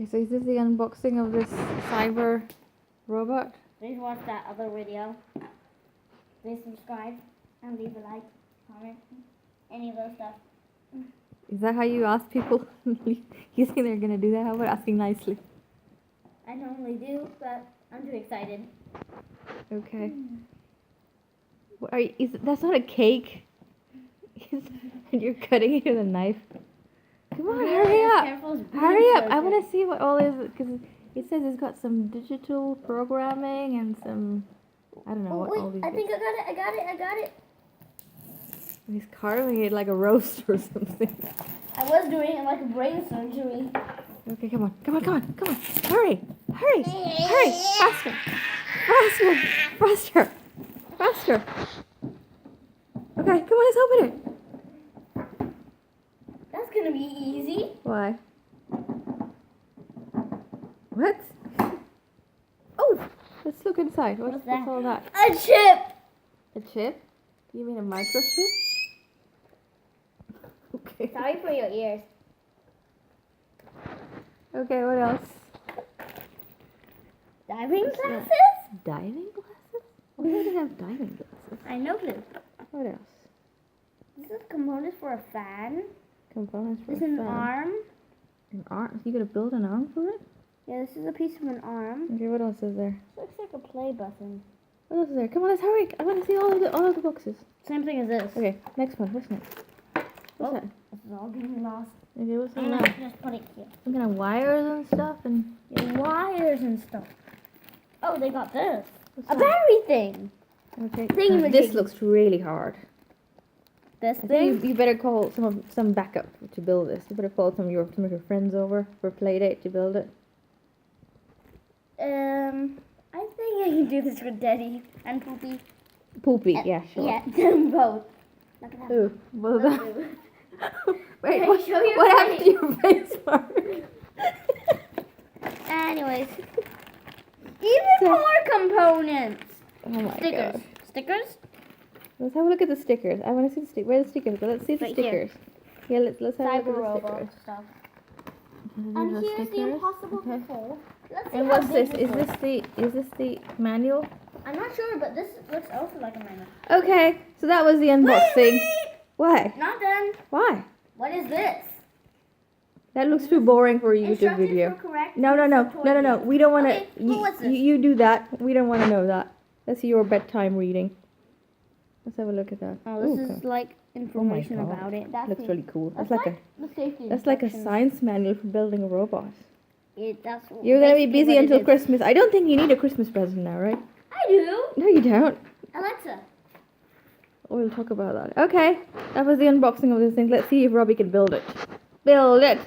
Okay, so is this the unboxing of this cyber robot? Please watch that other video. Please subscribe and leave a like, comment, any of those stuff. Is that how you ask people? You think they're gonna do that? How about asking nicely? I normally do, but I'm too excited. Okay. What are you, that's not a cake. And you're cutting it with a knife. Come on, hurry up! Hurry up! I want to see what all is, because it says it's got some digital programming and some, I don't know what all these. I think I got it. He's carving it like a roast or something. I was doing it like a brain surgery. Okay, come on. Hurry! Faster! Okay, come on, let's open it. That's gonna be easy. Why? What? Oh, let's look inside. What's all that? A chip! A chip? You mean a microchip? Okay. Sorry for your ears. Okay, what else? Diving glasses? Diving glasses? Why do they have diving glasses? I know this. What else? This is components for a fan. Components for This a is an fan. arm. An arm? So you gotta build an arm for it? Yeah, this is a piece of an arm. Okay, what else is there? Looks like a play button. What else is there? Come on, let's hurry. I want to see all of the boxes. Same thing as this. Okay, next one. What's next? What's that? This is all getting lost. Okay, what's I'm that? gonna just put it here. Some kind of wires and stuff and... Yeah, wires and stuff. Oh, they got this. What's A that? battery thing. Okay. Thingamajiggy. This looks really hard. This I thing. think you better call some backup to build this. You better call some of your friends over for a play date to build it. I think I can do this with Daddy and Poopy. Poopy, yeah, sure. Yeah, them both. Look at that. Ooh, well, Those that... two. Wait, Can what, you show your what happened face? to your face, Mark? Anyways, even more components. Oh my Stickers. god. Stickers? Let's have a look at the stickers. I want to see the stickers. Where are the stickers? Let's see the Right here. stickers. Yeah, let's have a Cyber look at the robot stickers. stuff. These And are here's the stickers. impossible Okay. fold. Let's see And how what's this? big Is this the manual? I'm not sure, but this looks also like a manual. Okay, so that was the unboxing. Wait! Why? Not done. Why? What is this? That looks too boring for a YouTube Instructions video. for correct No. use of toy We don't want to. Okay, well, what's this? You do that. We don't want to know that. That's your bedtime reading. Let's have a look at that. Oh, this Ooh, is like information God. about it. That's looks the- really cool. That's That's like the safety a instructions. science manual for building a robot. That's You're gonna be basically busy what it until is. Christmas. I don't think you need a Christmas present now, right? I do. No, you don't. Alexa. We'll talk about that. Okay, that was the unboxing of this thing. Let's see if Robbie can build it. Build it.